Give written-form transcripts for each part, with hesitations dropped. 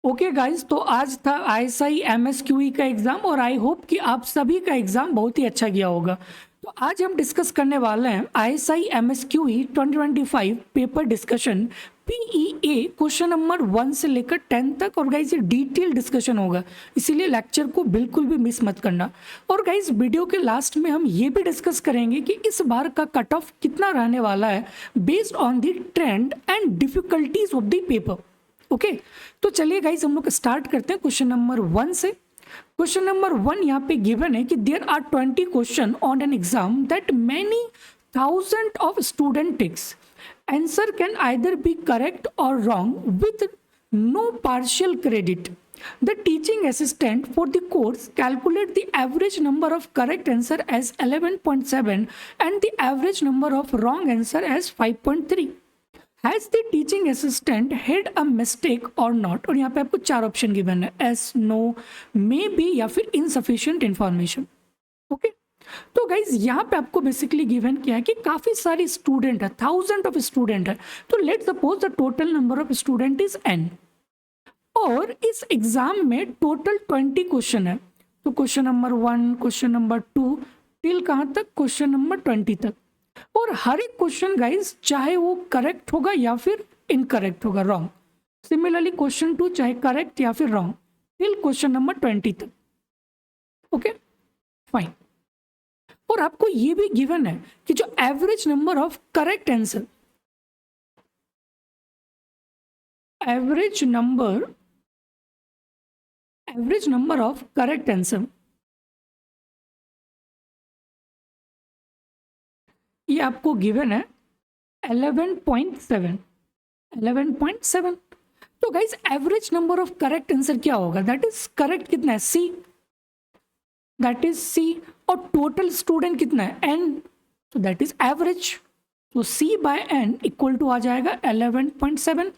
Okay guys, तो आज था आईएसआई एमएसक्यूई का एग्जाम और आई होप कि आप सभी का एग्जाम बहुत ही अच्छा गया होगा। तो आज हम डिस्कस करने वाले हैं ISI MSQE 2025 paper discussion PEA question number 1 से लेकर 10 तक। और गाइज ये डिटेल डिस्कशन होगा, इसीलिए लेक्चर को बिल्कुल भी मिस मत करना। और गाइज वीडियो के लास्ट में हम ये भी डिस्कस करेंगे कि इस बार का कट ऑफ कितना रहने वाला है based on the trend and difficulties of the paper. Okay तो चलिए गाइज हम लोग स्टार्ट करते हैं क्वेश्चन नंबर 1 से। क्वेश्चन नंबर 1 यहाँ पे गिवन है कि there are 20 question on an exam that many thousand of student takes. Answer can either be correct or wrong with no partial credit. The teaching assistant for the course calculate the average number of correct answer as 11.7 and the average number of wrong answer as 5.3. Has the teaching assistant had a mistake or not? और यहाँ पे आपको 4 option given है, yes, no, maybe या फिर insufficient information. Okay तो guys यहाँ पे आपको बेसिकली गिवन किया है कि काफी सारे स्टूडेंट है, थाउजेंड ऑफ स्टूडेंट है। तो let suppose the total number of student is n और इस एग्जाम में टोटल 20 क्वेश्चन है। तो question number 1, question number 2 till कहाँ तक, क्वेश्चन नंबर 20 तक। और हर एक क्वेश्चन गाइज चाहे वो करेक्ट होगा या फिर इनकरेक्ट होगा, रॉन्ग। सिमिलरली क्वेश्चन 2 चाहे करेक्ट या फिर रॉन्ग टिल क्वेश्चन नंबर 20 तक। Okay fine. और आपको ये भी गिवन है कि जो average number of correct answer, average number of correct answer, ये आपको गिवन है 11.7। 11.7। तो guys average number of correct answer क्या होगा, दैट इज करेक्ट कितना है सी, दैट इज सी। और टोटल स्टूडेंट कितना है n, तो दैट इज एवरेज। तो c by n equal to आ जाएगा 11.7।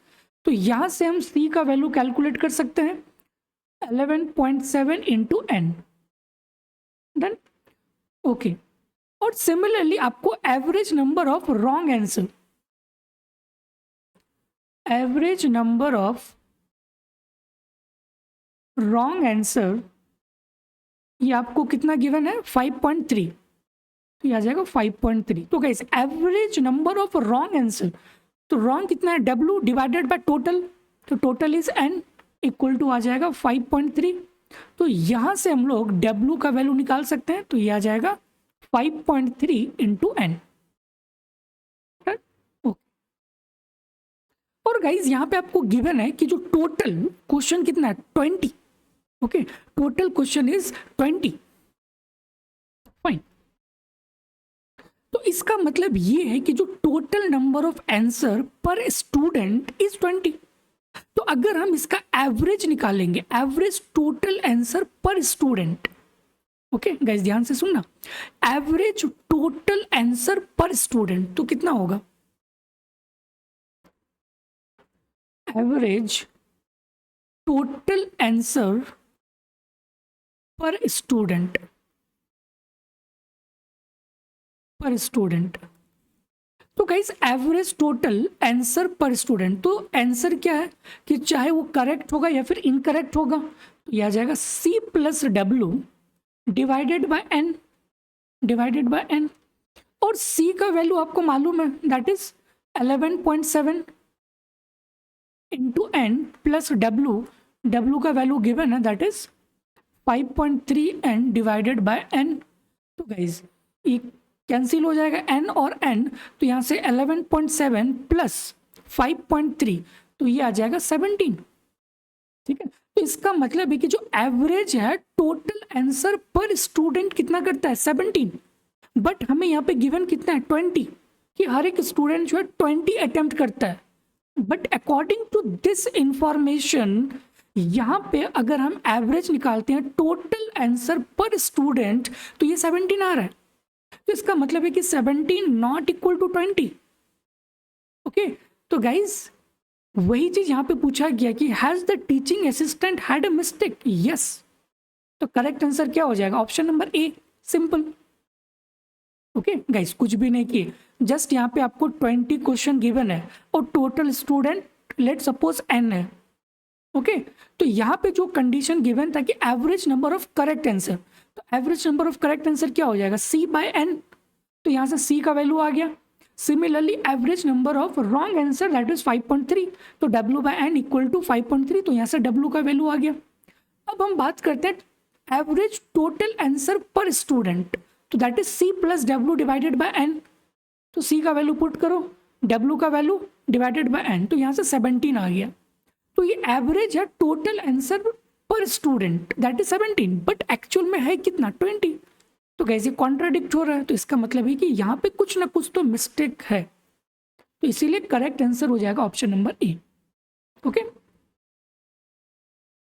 तो यहां से हम c का वैल्यू कैलकुलेट कर सकते हैं 11.7 इंटू n। डन। ओके और सिमिलरली आपको average number of wrong answer, average number of wrong answer, ये आपको कितना गिवन है 5.3। तो ये आ जाएगा 5.3। तो guys average number of wrong answer, तो रॉन्ग कितना है w डिवाइडेड बाय टोटल, तो total is n equal to आ जाएगा 5.3। तो यहां से हम लोग w का वैल्यू निकाल सकते हैं, तो ये आ जाएगा 5.3 इंटू n। और गाइज यहाँ पे आपको गिवन है कि जो टोटल क्वेश्चन कितना है 20। Okay total question is 20। Fine. तो इसका मतलब ये है कि जो total number of answer per student is 20। तो अगर हम इसका एवरेज निकालेंगे, average total answer per student, okay guys ध्यान से सुनना, average total answer per student तो कितना होगा, average total answer per student, तो guys average total answer per student, तो आंसर क्या है कि चाहे वो करेक्ट होगा या फिर इनकरेक्ट होगा, तो यह आ जाएगा c plus W divided bye n। और c का वैल्यू आपको मालूम है, that is 11.7 into n plus w का वैल्यू गिवन है, that is 5.3n divided by n। तो गाइज ये कैंसिल हो जाएगा n और n, तो यहाँ से 11.7 प्लस 5.3, तो ये आ जाएगा 17। ठीक है, तो इसका मतलब है कि जो एवरेज है टोटल आंसर पर स्टूडेंट कितना करता है 17, बट हमें यहाँ पे गिवन कितना है 20, कि हर एक स्टूडेंट जो है 20 अटेम्प्ट करता है। But according to this information यहाँ पे अगर हम एवरेज निकालते हैं टोटल आंसर पर स्टूडेंट, तो ये 17 आ रहा है। तो इसका मतलब है कि 17 नॉट इक्वल टू 20। ओके तो गाइज वही चीज यहाँ पे पूछा गया कि has the teaching assistant had a mistake, yes. तो करेक्ट आंसर क्या हो जाएगा, option number A, simple. Okay guys कुछ भी नहीं किए, जस्ट यहाँ पे आपको 20 क्वेश्चन गिवन है और total student let suppose n है। ओके तो यहाँ पे जो कंडीशन गिवन था कि average number of correct answer, तो average number of correct answer क्या हो जाएगा, सी बाय एन, तो यहाँ से सी का वैल्यू आ गया। Similarly average number of wrong answer that is 5.3, तो W by N equal to 5.3, तो यहाँ से डब्ल्यू का वैल्यू आ गया। अब हम बात करते हैं average total answer per student, तो that is C plus W divided by N, तो सी का वैल्यू पुट करो, डब्ल्यू का वैल्यू डिवाइडेड बाय एन, तो यहाँ से 17 आ गया। तो ये एवरेज है total answer per student that is 17, but actual में है कितना 20, तो कैसे कॉन्ट्राडिक्ट हो रहा है, तो इसका मतलब है कि यहाँ पे कुछ ना कुछ तो मिस्टेक है, तो इसीलिए करेक्ट आंसर हो जाएगा option number A. Okay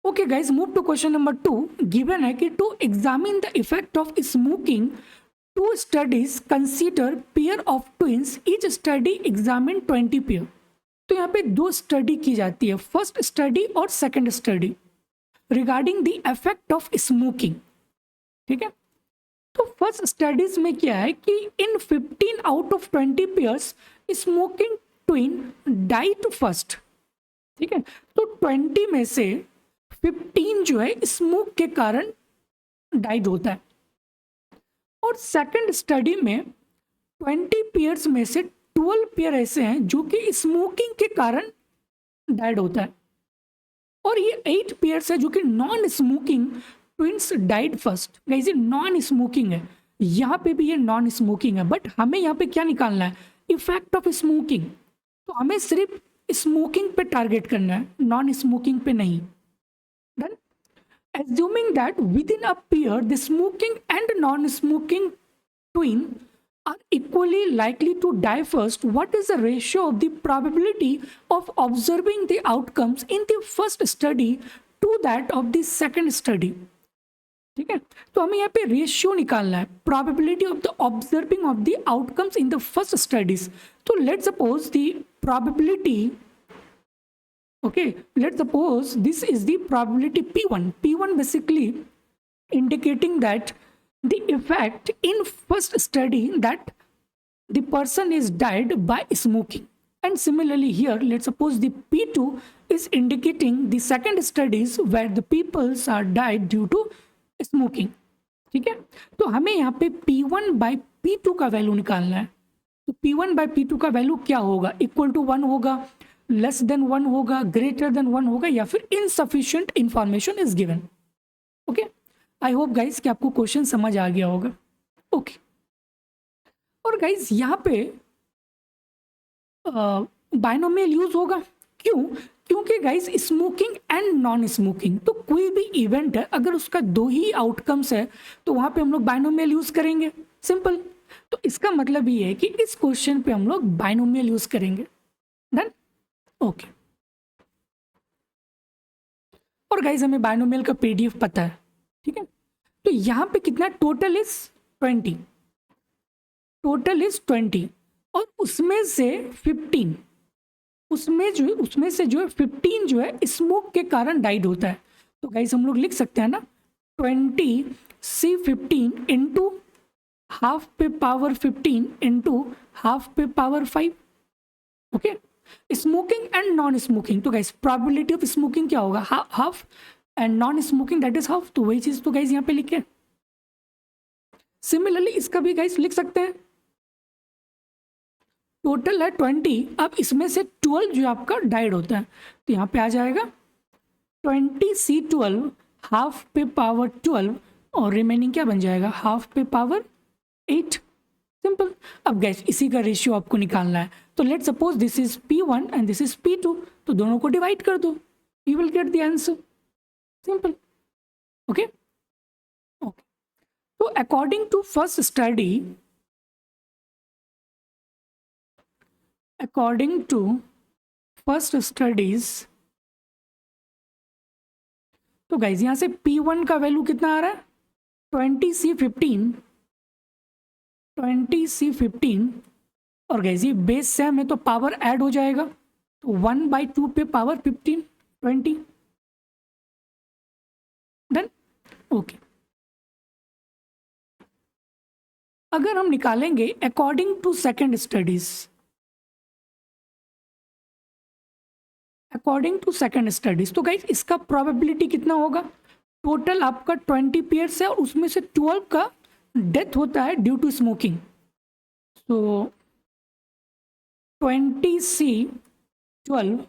okay guys, move to question number 2। Given है कि to examine the effect of smoking two studies consider pair of twins, each study examine 20 pair. तो यहाँ पे दो स्टडी की जाती है, फर्स्ट स्टडी और second study regarding the effect of smoking. ठीक है, तो फर्स्ट स्टडीज में क्या है कि in 15 out of 20 pairs smoking twin diet first. ठीक है, तो 20 में से 15 जो है स्मोक के कारण डाइड होता है, और सेकंड स्टडी में 20 पेयर्स में से 12 पेयर ऐसे हैं जो कि स्मोकिंग के कारण डाइड होता है, और ये 8 पेयर्स है जो कि non smoking twins died first. Guys ये नॉन स्मोकिंग है, यहाँ पे भी ये नॉन स्मोकिंग है, बट हमें यहाँ पे क्या निकालना है, इफेक्ट ऑफ स्मोकिंग, तो हमें सिर्फ स्मोकिंग पे टारगेट करना है, नॉन स्मोकिंग पे नहीं। Done. Assuming that within a pair the smoking and non-smoking twin are equally likely to die first, what is the ratio of the probability of observing the outcomes in the first study to that of the second study? ठीक है, तो हमें यहाँ पे ratio निकालना है, probability of the observing of the outcomes in the first studies। तो let's suppose the probability, okay, let's suppose this is the probability P1, P1 basically indicating that the effect in first study that the person is died by smoking, and similarly here let's suppose the P2 is indicating the second studies where the peoples are died due to smoking। ठीक है, तो हमें यहाँ पे P1 by P2 का value निकालना है, तो P1 by P2 का वैल्यू क्या होगा, इक्वल टू 1 होगा, लेस देन 1 होगा, ग्रेटर देन 1 होगा, या फिर insufficient information is given. Okay, I hope guys कि आपको क्वेश्चन समझ आ गया होगा। ओके और गाइज यहाँ पे बाइनोमियल यूज होगा, क्यों, क्योंकि guys smoking and non smoking, तो कोई भी इवेंट है अगर उसका 2 ही आउटकम्स है तो वहां पे हम लोग बाइनोमियल यूज करेंगे, सिंपल। तो इसका मतलब ये है कि इस क्वेश्चन पे हम लोग बाइनोमियल यूज करेंगे। डन। ओके और गाइज हमें बाइनोमियल का पीडीएफ पता है। ठीक है, तो यहाँ पे कितना टोटल इज 20, टोटल इज 20, और उसमें से 15, उसमें से जो है 15 जो है स्मोक के कारण डाइड होता है। तो गाइज हम लोग लिख सकते हैं ना 20C15 इंटू हाफ पे पावर 15 इंटू हाफ पे power 5। Okay, smoking and non smoking, तो गाइज प्रोबेबिलिटी ऑफ स्मोकिंग क्या होगा, half, and non smoking that is half, तो वही चीज तो गाइज यहाँ पे लिखे। सिमिलरली इसका भी गाइज लिख सकते हैं, टोटल है 20, अब इसमें से 12 जो आपका डाइड होता है, तो यहाँ पे आ जाएगा 20C12 हाफ पे पावर 12, और रिमेनिंग क्या बन जाएगा, हाफ पे पावर 8। सिंपल। अब गैस इसी का रेशियो आपको निकालना है, तो let suppose this is P1 and this is P2, तो दोनों को डिवाइड कर दो, you will get the answer, simple. Okay okay, तो according to first study, according to first studies, तो गाइज यहां से P1 का वैल्यू कितना आ रहा है 20C15, 20C15, और गाइज ये बेस सेम है तो पावर ऐड हो जाएगा, तो 1/2 पे पावर 15, 20। डन। ओके, अगर हम निकालेंगे according to second studies, according to second studies. तो गाइज इसका प्रोबेबिलिटी कितना होगा, टोटल आपका 20 पेयर्स है और उसमें से 12 का डेथ होता है due to smoking. So 20C12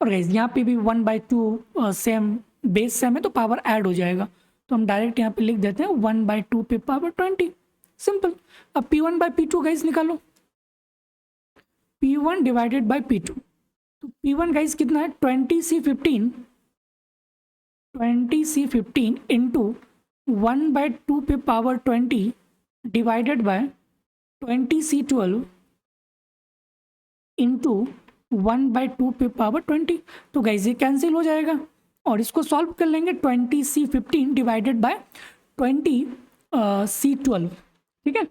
और गाइज यहाँ पे भी 1/2 सेम बेस सेम है तो पावर ऐड हो जाएगा, तो हम डायरेक्ट यहाँ पे लिख देते हैं 1/2 पे पावर 20, सिंपल। अब P1/P2 गाइज निकालो, P1 डिवाइडेड बाई P2, तो P1 गाइज कितना है 20C15 इंटू 1/2 पे power 20 divided by 20C12 into 1/2 पे पावर 20। तो गाइज ये कैंसिल हो जाएगा और इसको सॉल्व कर लेंगे 20C15 डिवाइडेड बाय 20C12, ठीक है।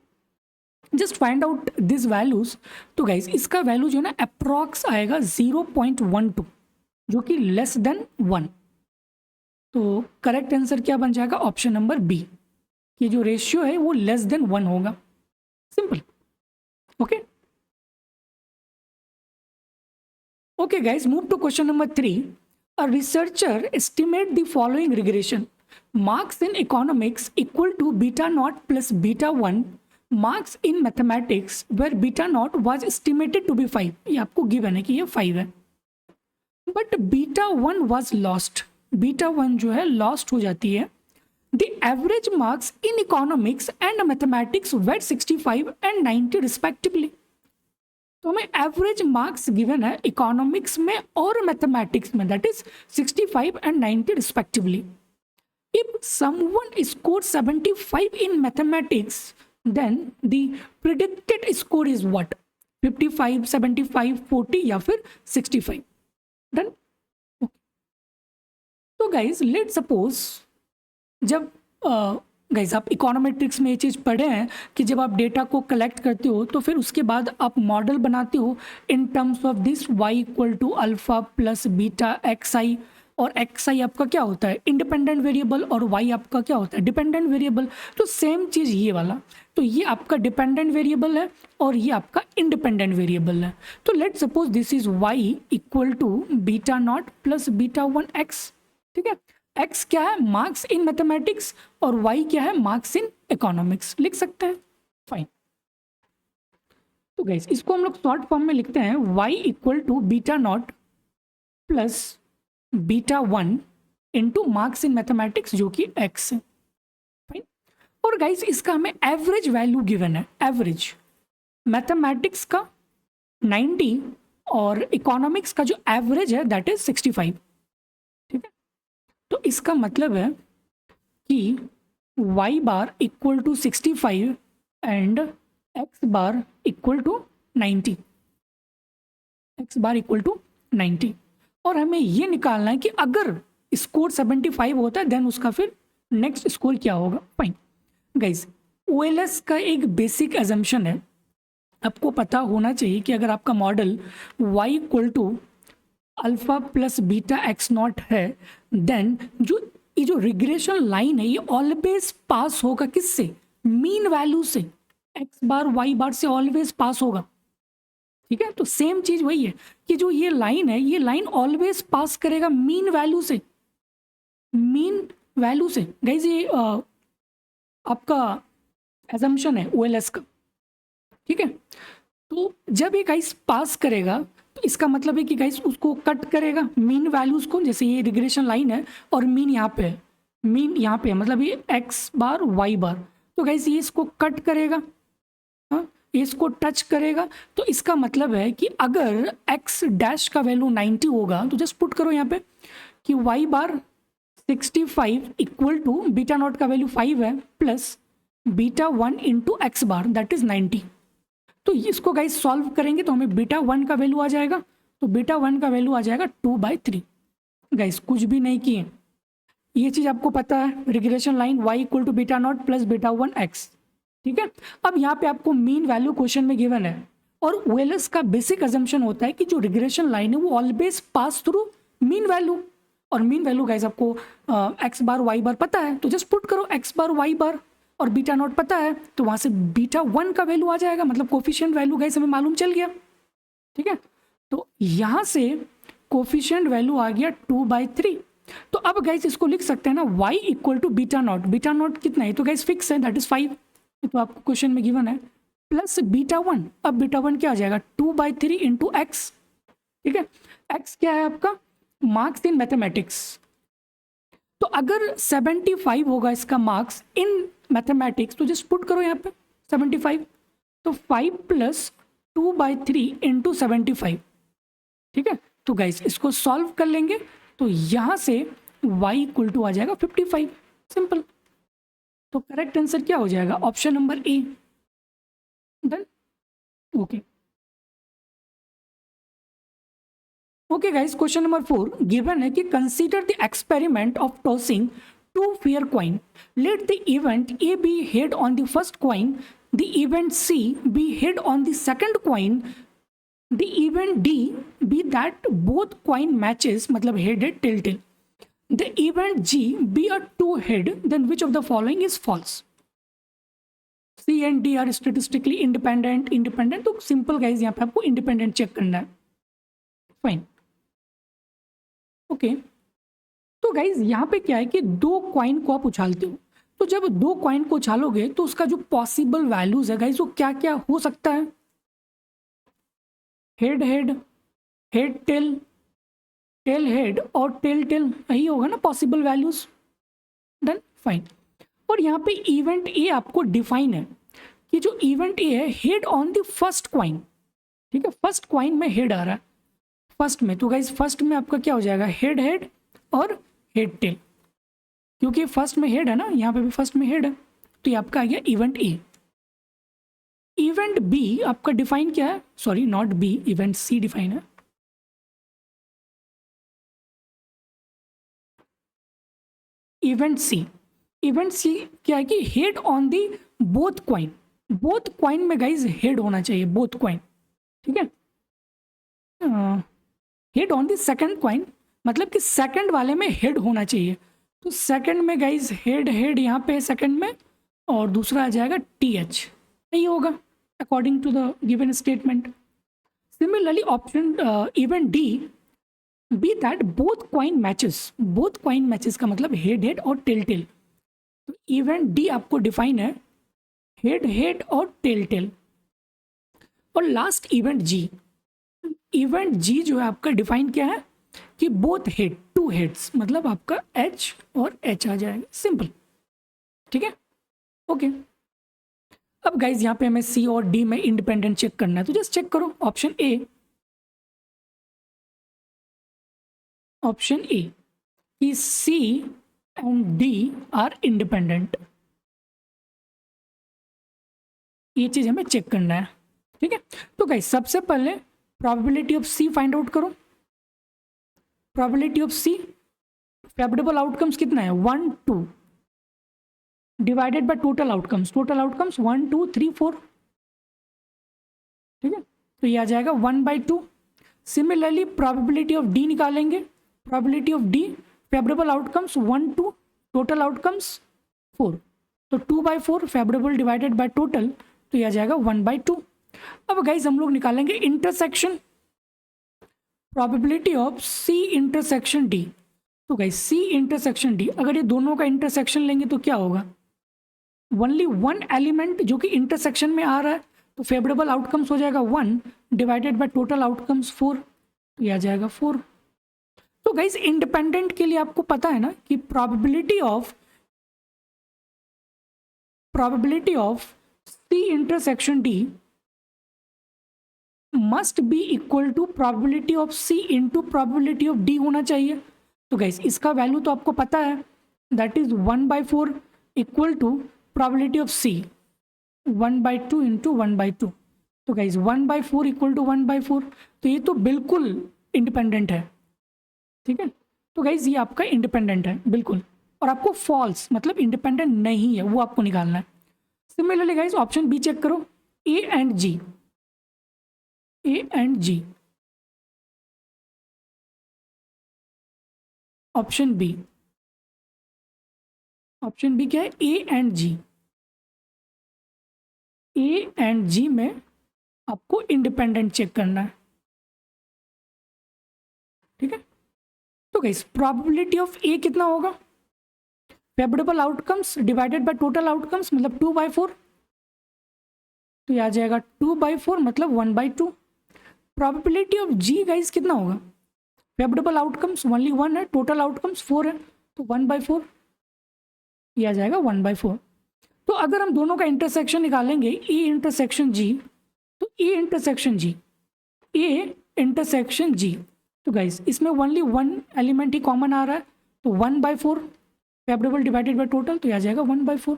Just find out this values. तो गाइज इसका वैल्यू जो है ना अप्रॉक्स आएगा 0.12 जो कि लेस देन 1। तो करेक्ट आंसर क्या बन जाएगा, ऑप्शन नंबर बी, कि जो रेशियो है वो लेस देन 1 होगा, simple. Okay guys, move to question number 3। A researcher estimate the following regression, marks in economics equal to beta nought plus beta 1, marks in mathematics where beta nought was estimated to be 5। ये आपको given है कि ये 5 है, but beta 1 was lost, beta 1 जो है lost हो जाती है। The average marks in economics and mathematics where 65 and 90 respectively. तो हमें एवरेज मार्क्स गिवन है इकोनॉमिक्स में और मैथमेटिक्स में, that is 65 and 90 respectively. If someone score 75 in mathematics, then the predicted score is what, 55, 75, 40 या फिर 65, डन। तो guys let suppose जब गाइज आप इकोनॉमेट्रिक्स में ये चीज़ पढ़े हैं कि जब आप डेटा को कलेक्ट करते हो तो फिर उसके बाद आप मॉडल बनाते हो in terms of this y equal to alpha plus beta xi, और xi आपका क्या होता है इंडिपेंडेंट वेरिएबल और y आपका क्या होता है डिपेंडेंट वेरिएबल। तो सेम चीज़ ये वाला, तो ये आपका डिपेंडेंट वेरिएबल है और ये आपका इंडिपेंडेंट वेरिएबल है। तो let suppose this is y equal to beta nought plus beta 1 x, ठीक है। x क्या है मार्क्स इन मैथमेटिक्स और y क्या है मार्क्स इन इकोनॉमिक्स, लिख सकते हैं, फाइन। तो गाइस इसको हम लोग शॉर्ट फॉर्म में लिखते हैं y equal to beta nought plus beta 1 into marks in mathematics जो कि x है, फाइन। और गाइस इसका हमें एवरेज वैल्यू गिवन है, एवरेज मैथमेटिक्स का 90 और इकोनॉमिक्स का जो एवरेज है दैट इज 65, ठीक है। तो इसका मतलब है कि y bar equal to 65 and x bar equal to 90, x bar equal to 90। और हमें ये निकालना है कि अगर स्कोर 75 होता है देन उसका फिर नेक्स्ट स्कोर क्या होगा, फाइन। गाइज OLS का एक बेसिक एजम्पशन है, आपको पता होना चाहिए कि अगर आपका model y equal to alpha plus beta x nought है देन ये जो रिग्रेशन लाइन है ये ऑलवेज पास होगा किससे, मीन वैल्यू से, x बार y बार से ऑलवेज पास होगा, ठीक है। तो सेम चीज वही है कि जो ये लाइन है ये लाइन ऑलवेज पास करेगा मीन वैल्यू से, मीन वैल्यू से। गाइज ये आपका एजम्पशन है OLS का, ठीक है। तो जब ये गाइस पास करेगा तो इसका मतलब है कि गाइस उसको कट करेगा मीन वैल्यूज को, जैसे ये रिग्रेशन लाइन है और मीन यहाँ पे है, मीन यहाँ पे है मतलब ये x बार y बार, तो गाइस ये इसको कट करेगा, हाँ ये इसको टच करेगा। तो इसका मतलब है कि अगर x डैश का वैल्यू 90 होगा तो जस्ट पुट करो यहाँ पे कि y bar 65 equal to beta nought का वैल्यू 5 है plus beta 1 into x bar that is 90। तो इसको गाइस सॉल्व करेंगे तो हमें बीटा 1 का वैल्यू आ जाएगा, तो बीटा 1 का वैल्यू आ जाएगा 2/3। गाइस कुछ भी नहीं किए, ये चीज़ आपको पता है, regression line y equal to beta nought plus beta 1 x, ठीक है। अब यहाँ पे आपको मीन वैल्यू क्वेश्चन में गिवन है और OLS का बेसिक अजम्पशन होता है कि जो रिग्रेशन लाइन है वो always pass through mean value, और मीन वैल्यू गाइस आपको x बार y बार पता है तो जस्ट पुट करो x बार y बार, और बीटा नॉट पता है तो वहाँ से बीटा 1 का वैल्यू आ जाएगा, मतलब कोफिशिएंट वैल्यू गाइस हमें मालूम चल गया, ठीक है। तो यहाँ से कोफिशिएंट वैल्यू आ गया 2/3। तो अब गाइज इसको लिख सकते हैं ना y equal to beta nought. Beta nought कितना है तो गाइज फिक्स है, दैट इज 5, तो आपको क्वेश्चन में गिवन है, प्लस बीटा 1। अब बीटा 1 क्या आ जाएगा 2/3 इंटू एक्स। ठीक है, एक्स क्या है आपका मार्क्स इन मैथमेटिक्स। तो अगर 75 होगा इसका मार्क्स इन मैथमेटिक्स तो जस्ट पुट करो यहाँ पे 75, तो 5 प्लस 2/3 इंटू 75। ठीक है, तो गाइस इसको सॉल्व कर लेंगे तो यहाँ से y इक्वल टू आ जाएगा 55, सिंपल। तो करेक्ट आंसर क्या हो जाएगा option number A. Done, okay. Okay guys, question number 4 given है कि consider the experiment of tossing two fair coin, let the event A be head on the first coin, the event C be head on the second coin, the event D be that both coin matches, मतलब head head tail tail, the event G be a two head, then which of the following is false. C and D are statistically independent, independent, तो simple guys यहाँ पे आपको independent check करना है। Fine, okay. तो guys यहाँ पे क्या है कि दो कॉइन को आप उछालते हो, तो जब दो कॉइन को उछालोगे तो उसका जो पॉसिबल वैल्यूज है गाइज वो क्या क्या हो सकता है, head head, head tail, tail head और टेल टेल, यही होगा ना पॉसिबल वैल्यूज। Done, fine. और यहाँ पे इवेंट ए आपको डिफाइन है कि जो इवेंट ए है head on the first coin. ठीक है, फर्स्ट कॉइन में हेड आ रहा है फर्स्ट में, तो गाइज फर्स्ट में आपका क्या हो जाएगा हेड हेड और हेड टेल, क्योंकि फर्स्ट में हेड है ना, यहाँ पे भी फर्स्ट में हेड है, तो ये आपका आ गया इवेंट ए। इवेंट बी आपका डिफाइन क्या है, sorry not B, event C define है। इवेंट सी, इवेंट सी क्या है कि head on the both coin, both coin में गाइज हेड होना चाहिए, बोथ कॉइन। ठीक है, head on the second coin मतलब कि सेकंड वाले में हेड होना चाहिए, तो सेकंड में गाइज हेड हेड यहाँ पे सेकंड में, और दूसरा आ जाएगा टी एच, यही होगा according to the given statement. Similarly option event D be that both coin matches, both coin matches का मतलब हेड हेड और टेल टेल, तो इवेंट डी आपको डिफाइन है हेड हेड और टेल टेल। और last event G, event G जो है आपका डिफाइन क्या है कि बोथ हेड, टू हेड्स, मतलब आपका एच और एच आ जाएगा, सिंपल। ठीक है, ओके। अब गाइज यहाँ पे हमें सी और डी में इंडिपेंडेंट चेक करना है, तो जस्ट चेक करो ऑप्शन ए, ऑप्शन ए कि सी एंड डी आर इंडिपेंडेंट, ये चीज हमें चेक करना है। ठीक है, तो गाइज सबसे पहले probability of C find out करो। Probability of C, favourable outcomes कितना है 1 2 divided by total outcomes, total outcomes 1 2 3 4। ठीक है, तो ये आ जाएगा 1/2। सिमिलरली प्रोबेबिलिटी ऑफ डी निकालेंगे, probability of D favourable outcomes 1 2, total outcomes 4, तो 2/4 फेवरेबल डिवाइडेड बाय टोटल, तो ये आ जाएगा 1/2। अब गाइज हम लोग निकालेंगे intersection, probability of C intersection D. तो गाइज सी इंटरसेक्शन डी, अगर ये दोनों का इंटरसेक्शन लेंगे तो क्या होगा, ओनली वन एलिमेंट जो कि इंटरसेक्शन में आ रहा है, तो फेवरेबल आउटकम्स हो जाएगा 1 डिवाइडेड बाय टोटल आउटकम्स 4, तो ये आ जाएगा 4। तो गाइज इंडिपेंडेंट के लिए आपको पता है ना कि probability of C intersection D must be equal to probability of C into probability of D होना चाहिए। तो गाइस इसका वैल्यू तो आपको पता है, that is 1/4 equal to probability of C 1/2 into 1/2। तो गाइस 1/4 इक्वल टू 1/4, तो ये तो बिल्कुल इंडिपेंडेंट है। ठीक है, तो गाइस ये आपका इंडिपेंडेंट है बिल्कुल, और आपको फॉल्स मतलब इंडिपेंडेंट नहीं है वो आपको निकालना है। Similarly guys option B check करो, A and G, A and G, option B, option B क्या है ए एंड जी, ए एंड जी में आपको इंडिपेंडेंट चेक करना है। तो गाइस प्रोबेबिलिटी ऑफ ए कितना होगा, favourable outcomes divided by total outcomes मतलब 2/4, तो यह आ जाएगा 2/4 मतलब 1/2। प्रोबेबिलिटी ऑफ जी गाइस कितना होगा, फेवरेबल आउटकम्स ओनली 1 है, टोटल आउटकम्स 4 है, तो 1/4 यह आ जाएगा 1/4। तो अगर हम दोनों का इंटरसेक्शन निकालेंगे ए इंटरसेक्शन जी, तो ए इंटरसेक्शन जी, तो गाइस इसमें ओनली 1 एलिमेंट ही कॉमन आ रहा है, तो 1/4 फेवरेबल डिवाइडेड बाय टोटल, तो यह आ जाएगा 1/4।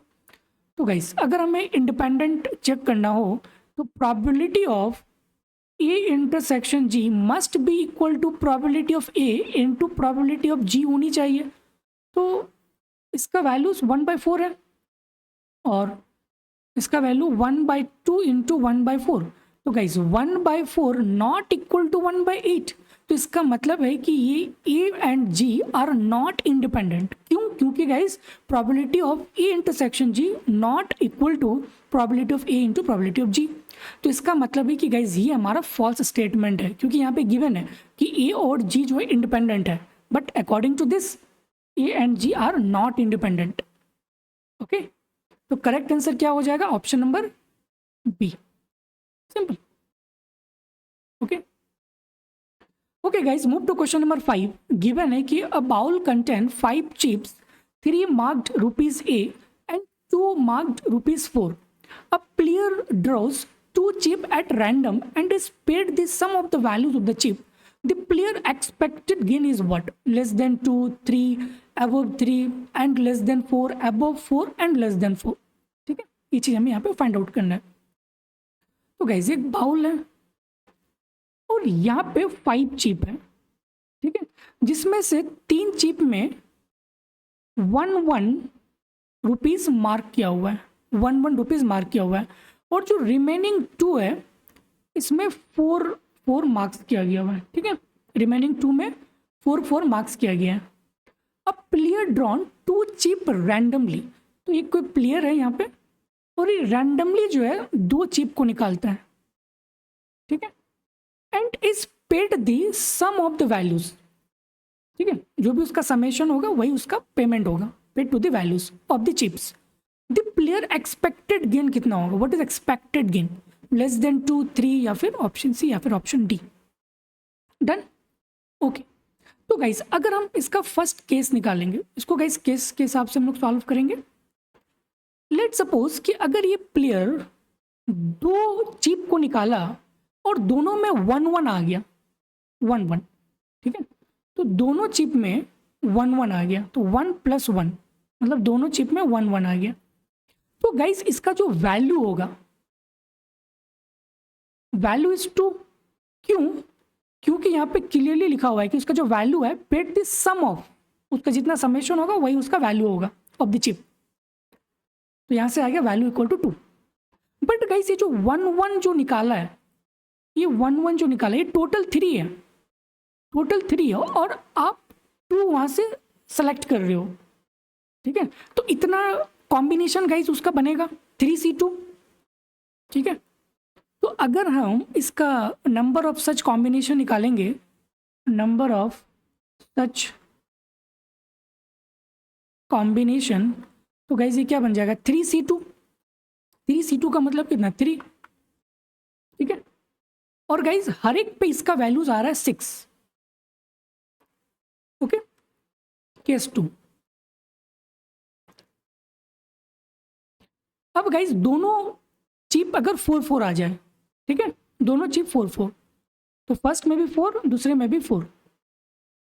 तो गाइस अगर हमें इंडिपेंडेंट चेक करना हो तो probability of A intersection G must be equal to probability of A into probability of G होनी चाहिए। तो इसका वैल्यूज 1/4 है और इसका वैल्यू 1/2 इंटू 1/4, तो गाइस 1/4 नॉट इक्वल टू 1/8। तो इसका मतलब है कि ये A and G are not independent. क्यों? क्योंकि guys probability of A intersection G not equal to probability of A into probability of G. तो इसका मतलब है कि गाइस ये हमारा फॉल्स स्टेटमेंट है, क्योंकि यहाँ पे गिवन है कि ए और जी जो है इंडिपेंडेंट है, but according to this A and G are not independent. Okay, तो करेक्ट आंसर क्या हो जाएगा, option number B, simple. Okay okay guys, move to question number 5। Given है कि a bowl contain 5 chips, 3 marked ₹A and 2 marked ₹4। A player draws 2 chips at random and is paid the sum of the values of the chip. The player expected gain is what? Less than 2, 3, above 3 and less than 4, above 4 and less than 4। ठीक है, ये चीज हमें यहाँ पे find out करना है। तो गाइस एक बाउल है और यहाँ पे 5 चिप है, ठीक है, जिसमें से 3 चिप में 1 रुपीज मार्क किया हुआ है, 1 रुपीज मार्क किया हुआ है, और जो रिमेनिंग 2 है इसमें 4 मार्क्स किया गया हुआ है। ठीक है, रिमेनिंग 2 में 4 मार्क्स किया गया है। अब प्लेयर ड्रॉन 2 चिप रैंडमली, तो एक कोई प्लेयर है यहाँ पे और ये रैंडमली जो है 2 चिप को निकालता है। ठीक है, and is paid the sum of the values. ठीक है, जो भी उसका समेशन होगा वही उसका पेमेंट होगा, paid to the values of the chips. The player expected gain कितना होगा, what is expected gain, less than 2, 3 या फिर ऑप्शन सी या फिर ऑप्शन डी। डन। ओके, तो गाइस अगर हम इसका फर्स्ट केस निकालेंगे, इसको गाइस केस के हिसाब से हम लोग सॉल्व करेंगे। लेट सपोज कि अगर ये प्लेयर 2 चिप को निकाला और दोनों में 1 आ गया, 1 ठीक है, तो दोनों चिप में 1 आ गया, तो 1 + 1 मतलब दोनों चिप में 1 आ गया। तो गाइस इसका जो वैल्यू होगा, वैल्यू इज 2। क्यों? क्योंकि यहाँ पे क्लियरली लिखा हुआ है कि उसका जो वैल्यू है पेड द सम ऑफ, उसका जितना समेशन होगा वही उसका वैल्यू होगा ऑफ द चिप। तो यहाँ से आ गया value equal to 2। But guys ये जो 1 जो निकाला है, ये 1 जो निकाला है, ये टोटल 3 है, टोटल 3 है, और आप 2 वहां से सेलेक्ट कर रहे हो। ठीक है, तो इतना कॉम्बिनेशन गाइस उसका बनेगा 3C2। ठीक है, तो अगर हम इसका नंबर ऑफ सच कॉम्बिनेशन निकालेंगे, नंबर ऑफ सच कॉम्बिनेशन, तो गाइस ये क्या बन जाएगा 3C2। 3C2 का मतलब कितना 3। ठीक है, और गाइस हर एक पे इसका वैल्यूज आ रहा है 6। Okay, case 2। अब गाइस दोनों चिप अगर 4 आ जाए, ठीक है, दोनों चिप 4, तो फर्स्ट में भी 4, दूसरे में भी 4,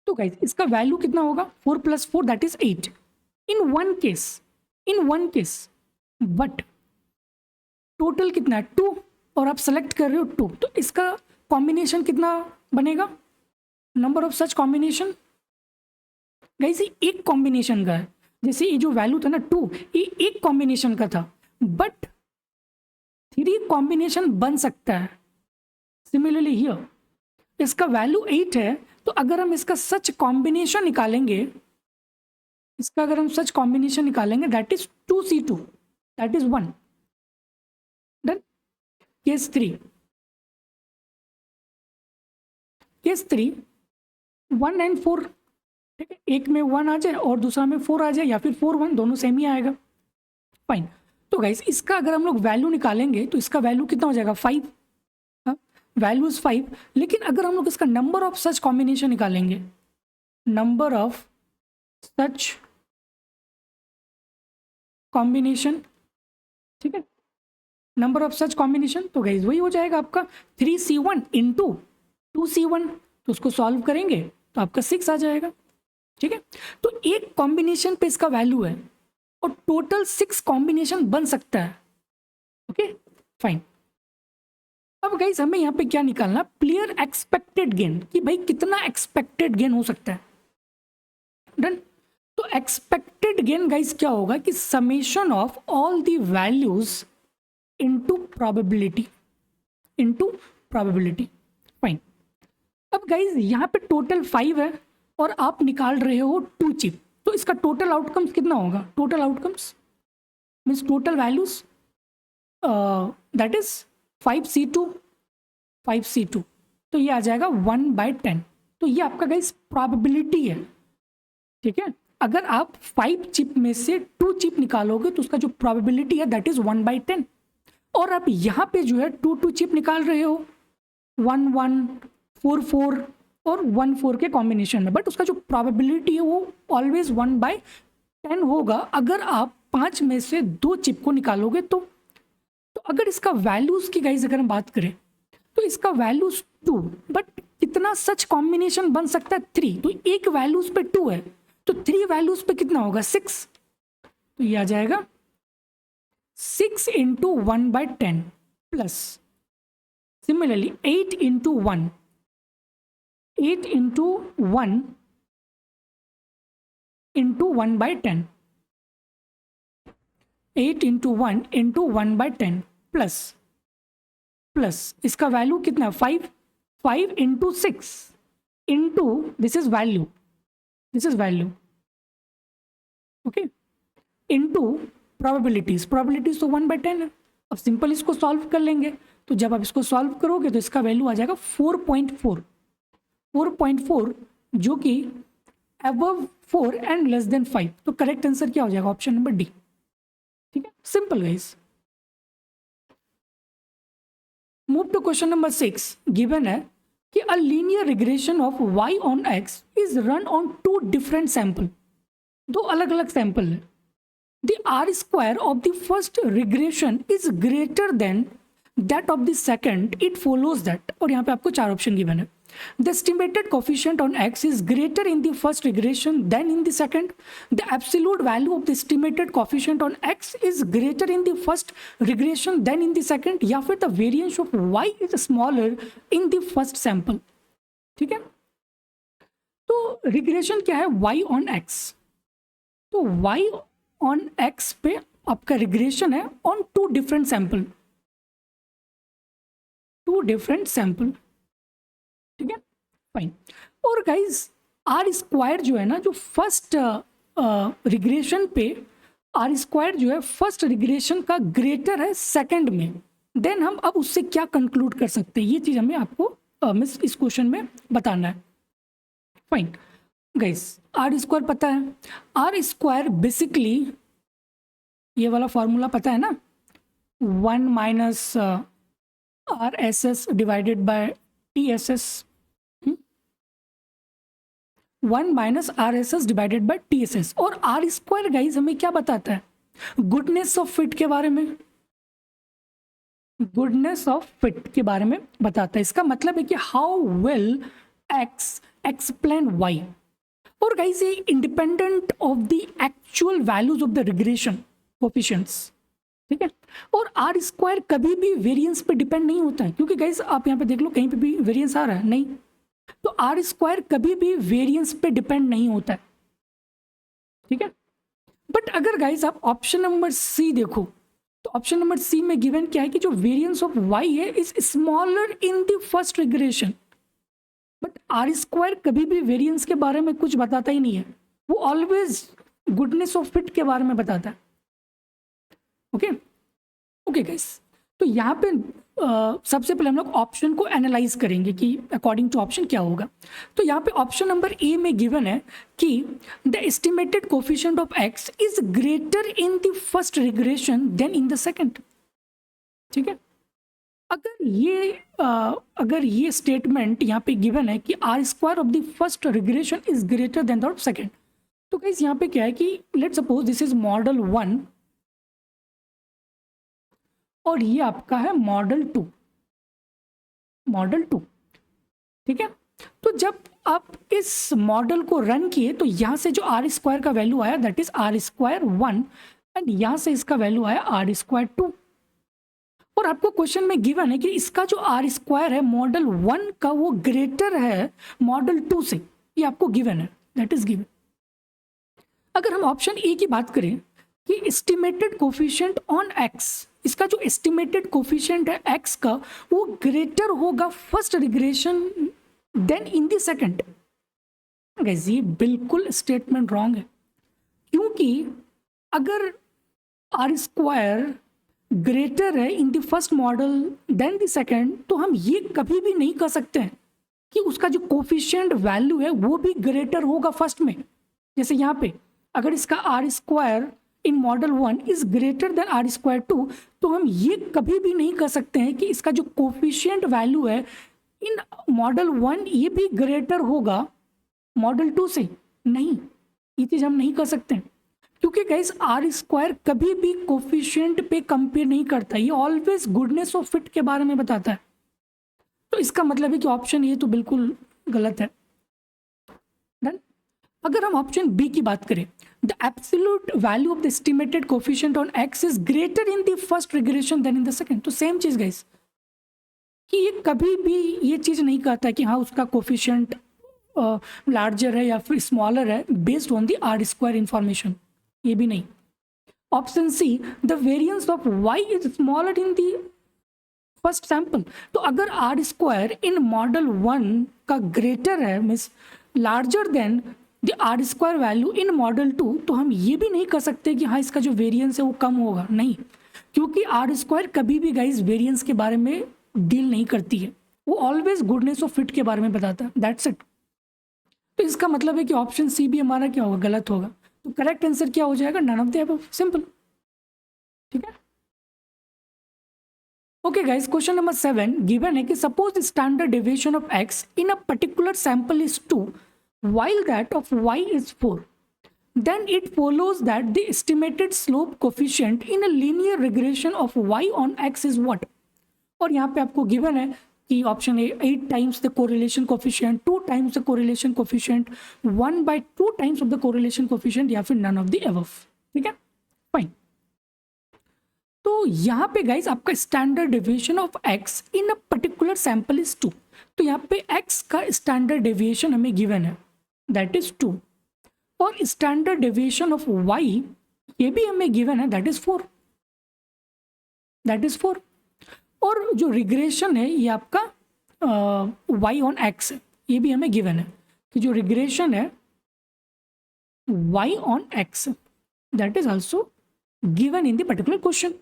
तो गाइस इसका वैल्यू कितना होगा 4 + 4 that is 8 in one case. But total कितना है 2 और आप सेलेक्ट कर रहे हो 2, तो इसका कॉम्बिनेशन कितना बनेगा, number of such combination guys ये एक कॉम्बिनेशन का है। जैसे ये जो वैल्यू था ना 2, ये एक कॉम्बिनेशन का था, बट 3 कॉम्बिनेशन बन सकता है। सिमिलरली हियर इसका वैल्यू 8 है, तो अगर हम इसका सच कॉम्बिनेशन निकालेंगे, that is 2C2, that is 1। Done. Case 3, 1 and 4 ठीक है, एक में 1 आ जाए और दूसरा में 4 आ जाए, या फिर 4 1 दोनों सेम ही आएगा। फाइन। तो गाइस इसका अगर हम लोग वैल्यू निकालेंगे तो इसका वैल्यू कितना हो जाएगा 5, वैल्यू इज 5। लेकिन अगर हम लोग इसका नंबर ऑफ सच कॉम्बिनेशन निकालेंगे, नंबर ऑफ सच कॉम्बिनेशन, ठीक है, नंबर ऑफ सच कॉम्बिनेशन, तो गाइस वही हो जाएगा आपका 3C1 इंटू 2C1, तो उसको सॉल्व करेंगे तो आपका 6 आ जाएगा। ठीक है, तो एक कॉम्बिनेशन पे इसका वैल्यू है और टोटल 6 कॉम्बिनेशन बन सकता है। Okay fine. अब गाइस हमें यहाँ पे क्या निकालना, प्लेयर एक्सपेक्टेड गेन, कि भाई कितना एक्सपेक्टेड गेन हो सकता है। डन। तो एक्सपेक्टेड गेन गाइस क्या होगा कि summation of all the values into probability, into probability. Fine. अब गाइस यहाँ पे टोटल 5 है और आप निकाल रहे हो 2 चिप, तो इसका टोटल आउटकम्स कितना होगा, total outcomes means total values that is 5C2, 5C2, तो ये आ जाएगा 1/10। तो ये आपका गाइस प्रोबेबिलिटी है। ठीक है, अगर आप 5 चिप में से 2 चिप निकालोगे तो उसका जो प्रोबेबिलिटी है दैट इज 1/10। और आप यहाँ पे जो है 2 चिप निकाल रहे हो 1 1 4 4 और 1 4 के कॉम्बिनेशन में, बट उसका जो प्रोबेबिलिटी है वो ऑलवेज 1/10 होगा अगर आप 5 में से 2 चिप को निकालोगे। तो अगर इसका वैल्यूज की गाइज अगर हम बात करें तो इसका वैल्यूज 2, बट कितना सच कॉम्बिनेशन बन सकता है 3, तो एक वैल्यूज पे 2 है तो 3 वैल्यूज पे कितना होगा 6, तो ये आ जाएगा 6 into 1/10 plus similarly 8 into 1, 8 into 1 into 1/10, 8 into 1 into 1/10 plus इसका वैल्यू कितना 5, 5 into 6 into this is value, this is value, okay, into probabilities तो 1/10 है। अब सिंपल इसको सॉल्व कर लेंगे, तो जब आप इसको सॉल्व करोगे तो इसका वैल्यू आ जाएगा 4.4, 4.4 जो कि अबव 4 एंड लेस देन 5, तो करेक्ट आंसर क्या हो जाएगा ऑप्शन नंबर डी। ठीक है, simple guys. Move to question number 6। Given है कि a linear regression of y on x is run on 2 different sample, 2 अलग अलग सैंपल है। The R square of the first regression is greater than that of the second. It follows that, और यहाँ पे आपको 4 option given है। The estimated coefficient on x is greater in the first regression than in the second. The absolute value of the estimated coefficient on x is greater in the first regression than in the second, या फिर the variance of y is smaller in the first sample. ठीक है, तो regression क्या है y on x, तो y on x पे आपका रिग्रेशन है on 2 different sample, 2 different sample. ठीक है, फाइन। और गाइज आर स्क्वायर जो है ना, जो फर्स्ट रिग्रेशन पे आर स्क्वायर जो है फर्स्ट रिग्रेशन का ग्रेटर है सेकंड में, देन हम अब उससे क्या कंक्लूड कर सकते हैं, ये चीज़ हमें आपको मिस इस क्वेश्चन में बताना है। फाइन गाइस, आर स्क्वायर पता है, आर स्क्वायर बेसिकली ये वाला फॉर्मूला पता है ना, 1 minus R S S divided by T S S, 1 minus R S S divided by T S S. और आर स्क्वायर गाइज हमें क्या बताता है, गुडनेस ऑफ फिट के बारे में, गुडनेस ऑफ फिट के बारे में बताता है। इसका मतलब है कि how well x explain why. और गाइस ये independent of the actual values of the regression coefficients. ठीक है, और आर स्क्वायर कभी भी वेरिएंस पे डिपेंड नहीं होता है, क्योंकि गाइस आप यहाँ पे देख लो कहीं पे भी वेरिएंस आ रहा है नहीं, तो आर स्क्वायर कभी भी वेरिएंस पे डिपेंड नहीं होता है। ठीक है, बट अगर गाइस आप ऑप्शन नंबर सी देखो, तो ऑप्शन नंबर सी में गिवन क्या है कि जो वेरिएंस ऑफ वाई है is smaller in the first regression, but R square कभी भी वेरिएंस के बारे में कुछ बताता ही नहीं है, वो ऑलवेज गुडनेस ऑफ फिट के बारे में बताता है। ओके ओके गाइस, तो यहाँ पे सबसे पहले हम लोग ऑप्शन को एनालाइज करेंगे कि अकॉर्डिंग टू ऑप्शन क्या होगा। तो यहाँ पे ऑप्शन नंबर ए में गिवन है कि the estimated coefficient of x is greater in the first regression than in the second. ठीक है, अगर ये स्टेटमेंट यहाँ पे गिवन है कि R square of the first regression is greater than that of second, तो गाइस यहाँ पे क्या है कि let suppose this is model 1 और ये आपका है मॉडल 2। ठीक है, तो जब आप इस मॉडल को रन किए तो यहाँ से जो आर स्क्वायर का वैल्यू आया that is R square 1 and यहाँ से इसका वैल्यू आया आर स्क्वायर 2। और आपको क्वेश्चन में गिवन है कि इसका जो आर स्क्वायर है मॉडल 1 का वो ग्रेटर है मॉडल 2 से, ये आपको गिवन है, दैट इज गिवन। अगर हम ऑप्शन ए की बात करें कि एस्टिमेटेड कोफिशिएंट ऑन एक्स, इसका जो एस्टिमेटेड कोफिशिएंट है एक्स का वो ग्रेटर होगा first regression than in the second, guys ये बिल्कुल स्टेटमेंट रॉन्ग है। क्योंकि अगर आर स्क्वायर ग्रेटर है in the first model than the second, तो हम ये कभी भी नहीं कह सकते हैं कि उसका जो कोफिशिएंट वैल्यू है वो भी ग्रेटर होगा फर्स्ट में। जैसे यहाँ पे अगर इसका R square in model 1 is greater than R square 2, तो हम ये कभी भी नहीं कह सकते हैं कि इसका जो कोफिशिएंट वैल्यू है इन मॉडल 1 ये भी ग्रेटर होगा मॉडल 2 से। नहीं, ये चीज़ हम नहीं कर सकते हैं, क्योंकि गाइस आर स्क्वायर कभी भी कोफिशिएंट पे कंपेयर नहीं करता, ये ऑलवेज गुडनेस ऑफ फिट के बारे में बताता है। तो इसका मतलब है कि ऑप्शन ये तो बिल्कुल गलत है। डन। अगर हम ऑप्शन बी की बात करें, the absolute value of the estimated coefficient on x is greater in the first regression than in the second, तो सेम चीज गाइस कि ये कभी भी ये चीज नहीं कहता कि हाँ उसका कोफिशिएंट लार्जर है या फिर स्मॉलर है based on the R square information, ये भी नहीं। Option C, the variance of y is smaller in the first sample, तो अगर आर स्क्वायर इन मॉडल 1 का ग्रेटर है means larger than the R square value in model 2, तो हम ये भी नहीं कर सकते कि हाँ इसका जो वेरिएंस है वो कम होगा, नहीं, क्योंकि आर स्क्वायर कभी भी गाइस वेरिएंस के बारे में डील नहीं करती है, वो ऑलवेज गुडनेस ऑफ फिट के बारे में बताता है, दैट्स इट। तो इसका मतलब है कि ऑप्शन सी भी हमारा क्या होगा, गलत होगा। तो करेक्ट आंसर क्या हो जाएगा, none of the above, simple. ठीक है, okay guys, question number 7 given है कि suppose standard deviation of x in a particular sample is 2 while that of y is 4, then it follows that the estimated slope coefficient in a linear regression of y on x is what? और यहाँ पे आपको given है कि option A 8 times the correlation coefficient, 2 times the correlation coefficient, 1/2 times of the correlation coefficient, या फिर none of the above. ठीक है, फाइन। तो यहाँ पे गाइस आपका standard deviation of x in a particular sample is 2, तो यहाँ पे एक्स का स्टैंडर्ड डेविएशन हमें गिवन है दैट इज 2, और स्टैंडर्ड डेविएशन ऑफ वाई ये भी हमें गिवन है दैट इज 4, और जो रिग्रेशन है ये आपका वाई ऑन एक्स है, ये भी हमें गिवन है कि जो रिग्रेशन है y on x that is also given in the particular question.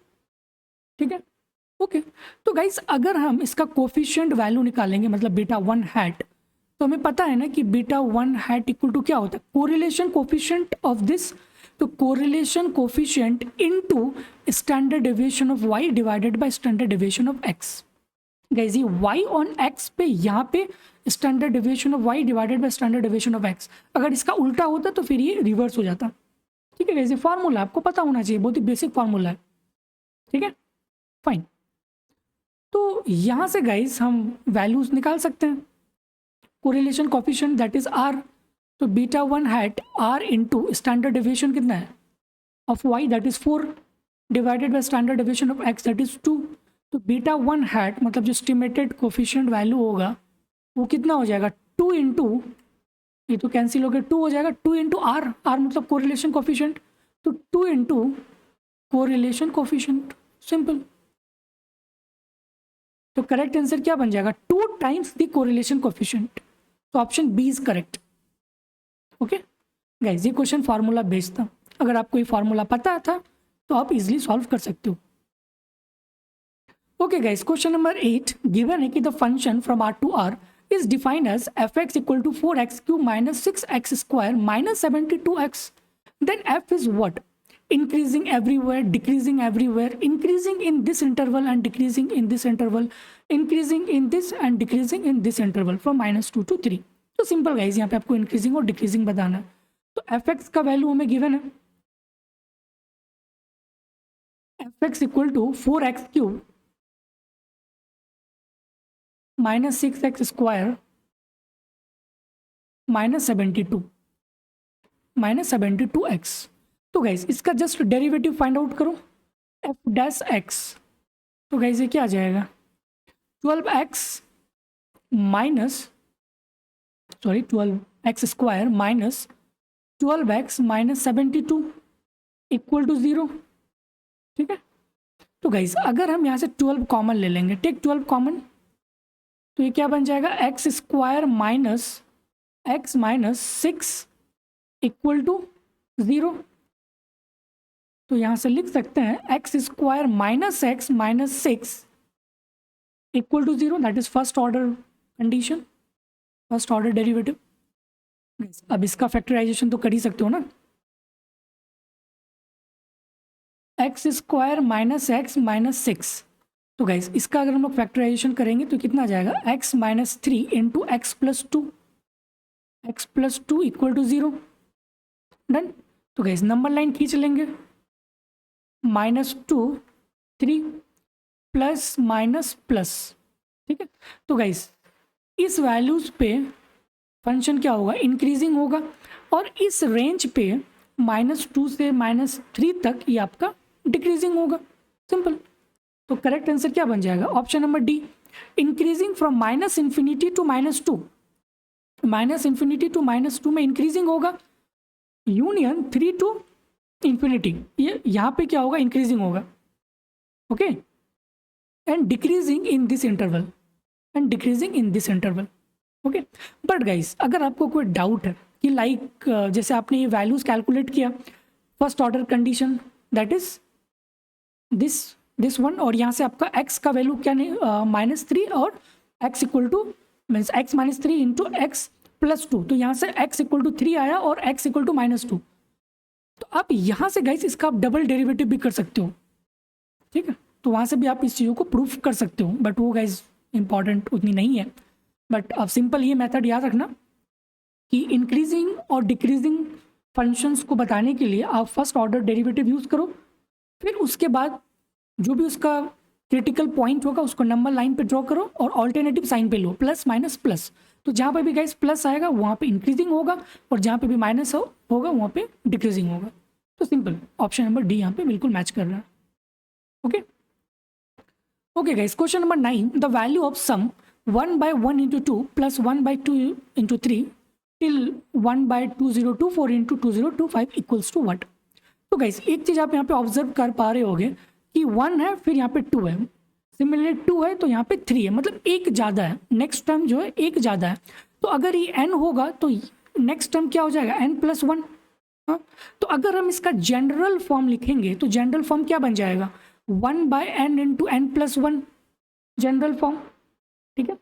ठीक है, ओके। तो गाइस अगर हम इसका कोफिशिएंट वैल्यू निकालेंगे मतलब बीटा 1 हैट, तो हमें पता है ना कि बीटा 1 हैट इक्वल टू क्या होता है, कोरिलेशन कोफिशिएंट ऑफ दिस, तो correlation coefficient into standard deviation of y divided by standard deviation of x। Guys ये y ऑन x पे यहाँ पे standard deviation of y divided by standard deviation of x, अगर इसका उल्टा होता तो फिर ये रिवर्स हो जाता। ठीक है गाइस, ये फार्मूला आपको पता होना चाहिए, बहुत ही बेसिक फार्मूला है। ठीक है, फाइन। तो यहाँ से गाइस हम वैल्यूज निकाल सकते हैं, correlation coefficient that is r, तो beta 1 hat r into standard deviation कितना है of y that is 4 divided by standard deviation of x that is 2, तो बीटा 1 हैट मतलब जो एस्टिमेटेड कोफिशिएंट वैल्यू होगा वो कितना हो जाएगा 2 इंटू, ये तो कैंसिल हो गया, 2 हो जाएगा, 2 इंटू r, r मतलब कोरिलेशन कोफिशिएंट, तो 2 इंटू कोरिलेशन कोफिशिएंट, सिंपल। तो करेक्ट आंसर क्या बन जाएगा, 2 टाइम्स द कोरिलेशन कोफिशिएंट, तो option B is correct. Okay guys, ये क्वेश्चन फार्मूला बेस्ड था, अगर आपको ये फार्मूला पता था तो आप इजीली सॉल्व कर सकते हो। Okay guys, question number 8 given है कि the function from R to R is defined as fx equal to 4x cube minus 6x square minus 72x. Then f is what? Increasing everywhere, decreasing everywhere, increasing in this interval and decreasing in this interval, increasing in this and decreasing in this interval from -2 to 3. तो simple guys, यहाँ पे आपको increasing और decreasing बताना है. तो fx का value हमें गिवन है, fx equal to 4x cube minus 6x square minus 72x. तो गाइज इसका जस्ट डेरिवेटिव फाइंड आउट करो, एफ डैश एक्स. तो गाइज ये क्या आ जाएगा, 12x square minus 12x minus 72 equal to 0. ठीक है. तो गाइज अगर हम यहाँ से 12 कॉमन ले लेंगे, टेक 12 कॉमन, तो ये क्या बन जाएगा, x square minus x minus 6 equal to 0. तो यहाँ से लिख सकते हैं x square minus x minus 6 equal to 0. That is first order condition, first order derivative. अब इसका फैक्टराइजेशन तो कर ही सकते हो ना, x square minus x minus 6. तो गाइस इसका अगर हम लोग फैक्टराइजेशन करेंगे तो कितना आ जाएगा, x minus 3 into x plus 2 equal to 0. Done. तो गाइस नंबर लाइन खींच लेंगे, -2 3 प्लस माइनस प्लस. ठीक है. तो गाइस इस वैल्यूज पे फंक्शन क्या होगा, इंक्रीजिंग होगा, और इस रेंज पे -2 से -3 तक ये आपका डिक्रीजिंग होगा. सिंपल. तो करेक्ट आंसर क्या बन जाएगा, option number D, increasing from minus infinity to -2. Minus infinity to -2 में इंक्रीजिंग होगा, यूनियन 3 टू इन्फिनिटी, ये यहाँ पे क्या होगा, इंक्रीजिंग होगा. Okay. And decreasing in this interval, okay. But guys अगर आपको कोई डाउट है कि लाइक जैसे आपने ये वैल्यूज कैलकुलेट किया, first order condition that is this one, और यहाँ से आपका x का वैल्यू क्या नहीं, -3 और x equal two means x minus 3 into x plus 2. तो यहाँ से x इक्वल टू 3 आया और x इक्वल टू -2. तो आप यहाँ से गाइस इसका आप डबल डेरिवेटिव भी कर सकते हो. ठीक है. तो वहाँ से भी आप इस चीज़ों को प्रूफ कर सकते हो, बट वो गाइस इंपॉर्टेंट उतनी नहीं है. बट आप सिंपल ये मेथड याद रखना कि इंक्रीजिंग और डिक्रीजिंग फंक्शंस को बताने के लिए आप फर्स्ट ऑर्डर डेरिवेटिव यूज़ करो, फिर उसके बाद जो भी उसका क्रिटिकल पॉइंट होगा उसको नंबर लाइन पे ड्रॉ करो और ऑल्टरनेटिव साइन पे लो, प्लस माइनस प्लस. तो जहाँ पे भी गाइस प्लस आएगा वहाँ पे इंक्रीजिंग होगा, और जहाँ पे भी माइनस होगा वहाँ पे डिक्रीजिंग होगा. तो सिंपल ऑप्शन नंबर डी यहाँ पे बिल्कुल मैच कर रहा है. Okay guys, question number 9, the value of sum 1/1 into 2 plus 1/2 into 3 till 1/2024 into 2025 equals to what? तो गाइस एक चीज़ आप यहाँ पे ऑब्जर्व कर पा रहे होगे कि 1 है, फिर यहाँ पे 2 है, सिमिलरली 2 है तो यहाँ पे 3 है, मतलब एक ज़्यादा है, नेक्स्ट टर्म जो है एक ज़्यादा है. तो अगर ये n होगा तो नेक्स्ट टर्म क्या हो जाएगा, n+1. हाँ, तो अगर हम इसका जनरल फॉर्म लिखेंगे तो जनरल फॉर्म क्या बन जाएगा, 1/n into n+1 general form. ठीक है.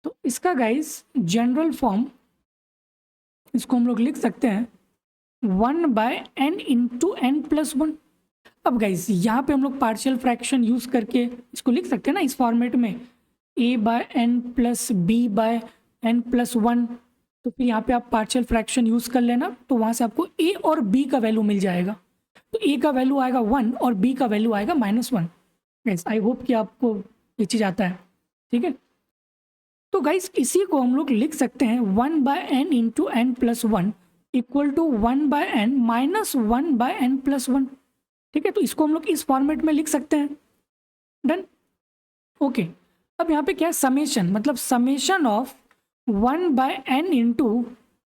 तो इसका गाइस जनरल फॉर्म इसको हम लोग लिख सकते हैं 1/n into n+1. अब गाइस यहाँ पे हम लोग पार्शियल फ्रैक्शन यूज करके इसको लिख सकते हैं ना इस फॉर्मेट में, a/n plus b/n+1. तो फिर यहाँ पे आप पार्शियल फ्रैक्शन यूज कर लेना, तो वहाँ से आपको a और b का वैल्यू मिल जाएगा. तो a का वैल्यू आएगा 1 और b का वैल्यू आएगा -1. गाइस आई होप कि आपको ये चीज़ आता है. ठीक है. तो गाइस इसी को हम लोग लिख सकते हैं 1/n into n+1 equal to 1/n minus 1/n+1. ठीक है. तो इसको हम लोग इस फॉर्मेट में लिख सकते हैं. डन. ओके. अब यहाँ पे क्या है, समेशन, मतलब summation of 1/n into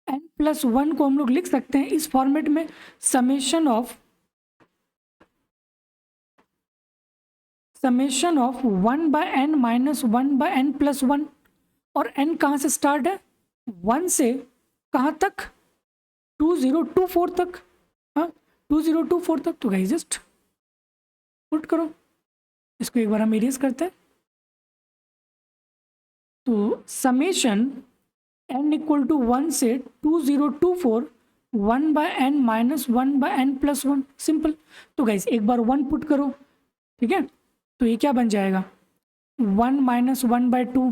n+1 को हम लोग लिख सकते हैं इस फॉर्मेट में, summation of 1/n minus 1/n+1. और n कहाँ से स्टार्ट है, 1 से कहाँ तक, 2024 तक. हाँ, 2024 तक. तो गाइस जस्ट पुट करो इसको एक बार हम इरेज करते हैं। तो समेशन n इक्वल टू 1 से 2024 1/n-1/n+1, सिंपल। तो गाइस एक बार 1 पुट करो, ठीक है, तो ये क्या बन जाएगा 1-1/2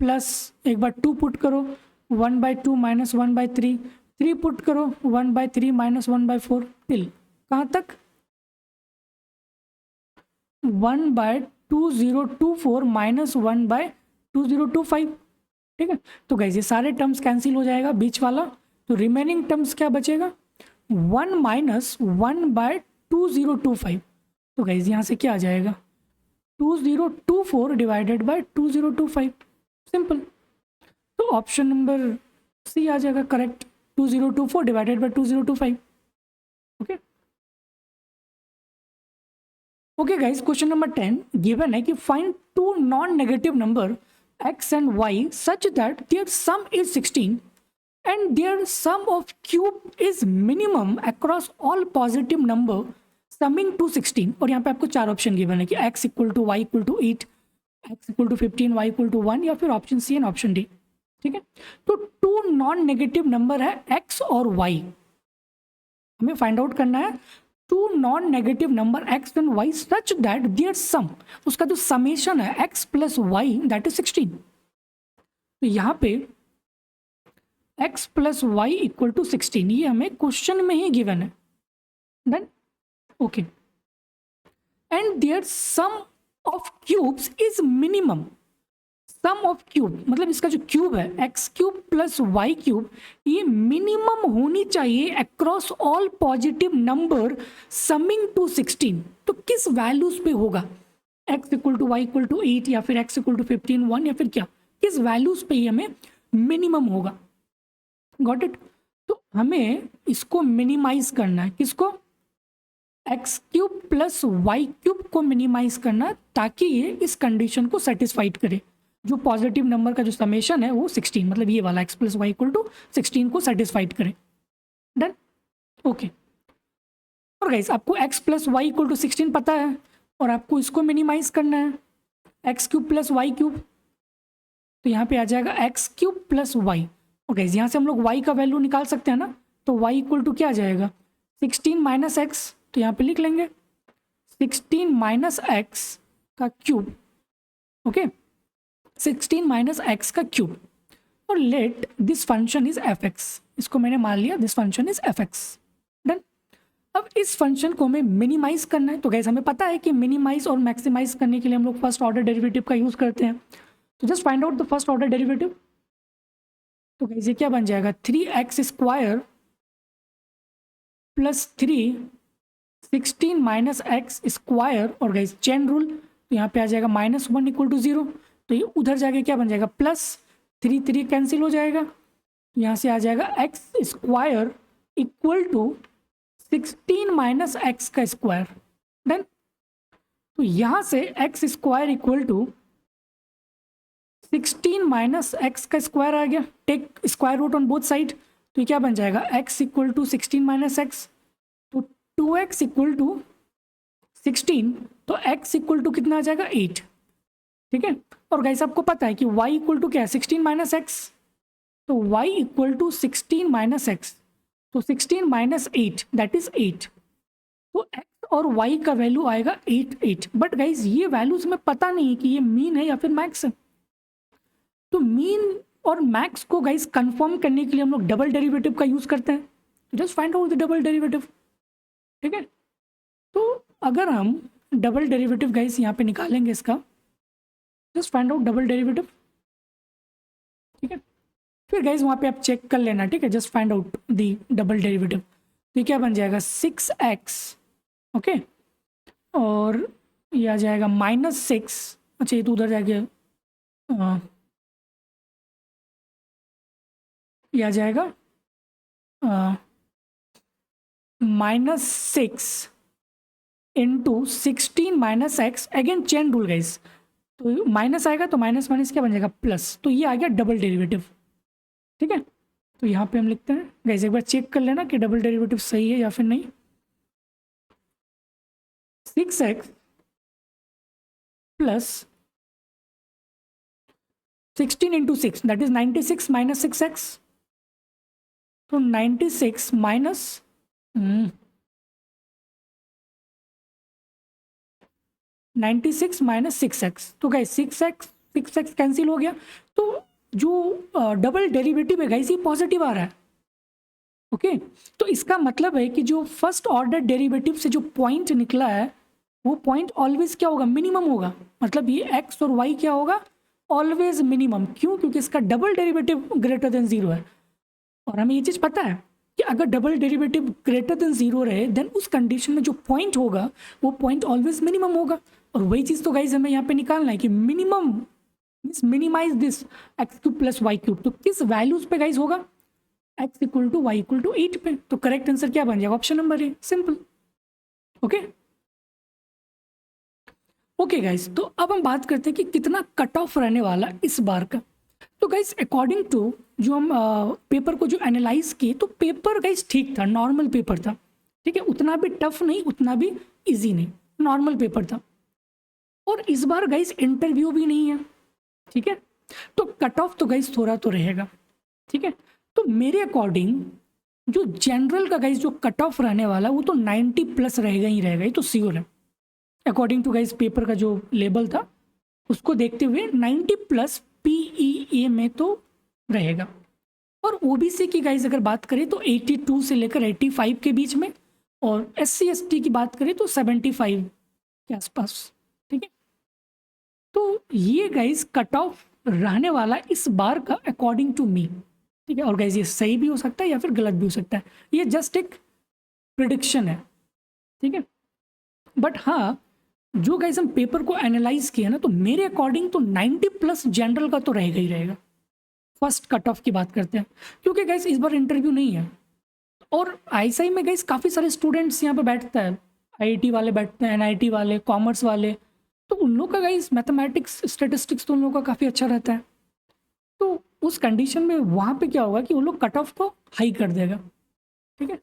प्लस एक बार 2 पुट करो 1/2 -1/3, 3 पुट करो 1/3 -1/4 टिल कहाँ तक 1/2024 -1/2025, ठीक है। तो गाइस ये सारे टर्म्स कैंसिल हो जाएगा बीच वाला, तो रिमेनिंग टर्म्स क्या बचेगा 1 - 1/2025। तो गाइस यहाँ से क्या आ जाएगा 2024 डिवाइडेड बाय 2025, सिंपल। तो ऑप्शन नंबर सी आ जाएगा correct, 2024 divided by 2025। Okay okay guys, question number 10 given है कि find two non negative number x and y such that their sum is 16 and their sum of cube is minimum across all positive number summing to 16। और यहाँ पे आपको चार option given है कि x equal to y equal to 8, x equal to 15, y equal to 1 या फिर option C and option D, ठीक है। तो टू नॉन नेगेटिव नंबर है x और y, हमें फाइंड आउट करना है two non negative number x and y such that their sum, उसका जो समेशन है x plus y that is 16। तो यहाँ पे x plus y equal to 16 ये हमें क्वेश्चन में ही गिवन है, then okay. And there sum of cubes is minimum, sum of cube मतलब इसका जो क्यूब है x cube plus y cube ये मिनिमम होनी चाहिए across all positive number summing to 16। तो किस वैल्यूज पे होगा x equal to y equal to 8 या फिर x इक्वल टू 15 1 या फिर क्या, किस वैल्यूज पे ये हमें मिनिमम होगा, गॉट इट। तो हमें इसको मिनिमाइज करना है, किसको x cube plus y cube को मिनिमाइज करना है ताकि ये इस कंडीशन को सेटिस्फाइड करे, जो पॉजिटिव नंबर का जो समेशन है वो 16 मतलब ये वाला x plus y equal to 16 को सेटिस्फाइड करे, डन ओके। और गाइस आपको x plus y equal to 16 पता है और आपको इसको मिनिमाइज करना है x cube plus y cube, तो यहाँ पे आ जाएगा एक्स क्यूब प्लस वाई। और गाइस यहाँ से हम लोग y का वैल्यू निकाल सकते हैं ना, तो y इक्वल टू क्या आ जाएगा 16 माइनस एक्स, तो यहाँ पे लिख लेंगे 16 माइनस एक्स का क्यूब, ओके 16 माइनस एक्स का क्यूब। और let this function is F x, इसको मैंने मान लिया this function is F x, done. अब इस फंक्शन को हमें मिनिमाइज करना है, तो गैस हमें पता है कि मिनिमाइज और मैक्सिमाइज करने के लिए हम लोग फर्स्ट ऑर्डर डेरिवेटिव का यूज करते हैं, तो just find out the first order derivative. तो गैस ये क्या बन जाएगा 3x square plus 3 16 minus x square, और गैस चेन रूल, तो यहाँ पे आ जाएगा -1 इक्वल टू 0, तो ये उधर जाके क्या बन जाएगा प्लस 3 3 कैंसिल हो जाएगा, यहाँ से आ जाएगा x square equal to 16 minus x का स्क्वायर, डन। तो यहाँ से x square equal to 16 minus x का स्क्वायर आ गया, take square root on both side, तो ये क्या बन जाएगा x equal to 16 minus x, तो 2x इक्वल टू 16, तो x इक्वल टू कितना आ जाएगा 8, ठीक है। और गाइस आपको पता है कि y इक्वल टू क्या है 16 माइनस एक्स, तो y equal to 16 minus x, तो 16 माइनस 8 दैट इज 8, तो x और y का वैल्यू आएगा 8 8। बट गाइस ये वैल्यूज हमें पता नहीं है कि ये मीन है या फिर मैक्स है, तो मीन और मैक्स को गाइस कंफर्म करने के लिए हम लोग डबल डेरिवेटिव का यूज करते हैं, तो just find out the double derivative, ठीक है। तो अगर हम डबल डेरिवेटिव गाइस यहाँ पे निकालेंगे इसका, just find out double derivative, ठीक है। फिर गाइस वहाँ पे आप चेक कर लेना, ठीक है, just find out the double derivative. तो ये क्या बन जाएगा 6x, ओके, और ये आ जाएगा -6, अच्छा ये तो उधर जाके ये आ जाएगा -6 into 16 minus x, again chain rule guys, तो माइनस आएगा तो माइनस माइनस क्या बन जाएगा प्लस, तो ये आ गया डबल डेरिवेटिव, ठीक है। तो यहाँ पे हम लिखते हैं गाइस, एक बार चेक कर लेना कि डबल डेरिवेटिव सही है या फिर नहीं। 6x plus 16 into 6 that is 96 minus 6x। तो 96 माइनस 96 माइनस 6x, तो गाइस 6x कैंसिल हो गया। तो जो डबल डेरिवेटिव है गाइस ये पॉजिटिव आ रहा है। ओके तो इसका मतलब है कि जो फर्स्ट ऑर्डर डेरिवेटिव से जो पॉइंट निकला है वो पॉइंट ऑलवेज क्या होगा, मिनिमम होगा। मतलब ये x और y क्या होगा, ऑलवेज मिनिमम। क्यों? क्योंकि इसका डबल डेरिवेटिव ग्रेटर देन 0 है। और हमें ये चीज़ पता है कि अगर डबल डेरिवेटिव ग्रेटर देन 0 रहे देन उस कंडीशन में जो पॉइंट होगा वो पॉइंट ऑलवेज मिनिमम होगा। और वही चीज़ तो गाइज हमें यहाँ पे निकालना है कि minimum means minimize this x cube plus y cube. तो किस वैल्यूज पे गाइज होगा, x equal to y equal to 8 पे। तो करेक्ट आंसर क्या बन जाएगा, option number A, simple. Okay okay guys, तो अब हम बात करते हैं कि कितना कट ऑफ रहने वाला इस बार का। तो गाइज अकॉर्डिंग टू जो हम पेपर को जो एनालाइज किए तो पेपर गाइज ठीक था, नॉर्मल पेपर था। ठीक है, उतना भी टफ नहीं उतना भी इजी नहीं, नॉर्मल पेपर था। और इस बार गाइज इंटरव्यू भी नहीं है। ठीक है, तो कट ऑफ तो गाइज थोड़ा तो रहेगा। ठीक है, तो मेरे अकॉर्डिंग जो जनरल का गाइज जो कट ऑफ रहने वाला वो तो 90 प्लस रहेगा ही रहेगा, ये तो श्योर है। अकॉर्डिंग टू गाइज पेपर का जो लेवल था उसको देखते हुए 90 प्लस PEA में तो रहेगा। और OBC की गाइज अगर बात करें तो 82 से लेकर 85 के बीच में, और SC ST की बात करें तो 75 के आसपास। ठीक है, तो ये गाइज कट ऑफ रहने वाला इस बार का अकॉर्डिंग टू मी। ठीक है, और गाइज ये सही भी हो सकता है या फिर गलत भी हो सकता है, ये जस्ट एक प्रिडिक्शन है। ठीक है, बट हाँ जो गाइज हम पेपर को एनालाइज किया ना तो मेरे अकॉर्डिंग तो 90 प्लस जनरल का तो रहेगा ही रहेगा। फर्स्ट कट ऑफ की बात करते हैं क्योंकि गाइज इस बार इंटरव्यू नहीं है। और ISI में गाइज काफ़ी सारे स्टूडेंट्स यहाँ पे बैठते हैं, IIT वाले बैठते हैं, NIT वाले, कॉमर्स वाले। तो उन लोग का गाइज मैथमेटिक्स स्टेटिस्टिक्स तो उन लोगों का काफ़ी अच्छा रहता है। तो उस कंडीशन में वहाँ पे क्या होगा कि वो लोग कट ऑफ को हाई कर देगा। ठीक है,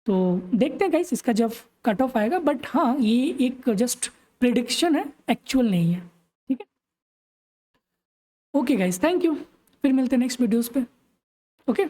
तो देखते हैं गाइस इसका जब कट ऑफ आएगा। बट हाँ ये एक जस्ट प्रिडिक्शन है, एक्चुअल नहीं है। ठीक है, ओके गाइस, थैंक यू। फिर मिलते हैं नेक्स्ट वीडियोस पे। ओके।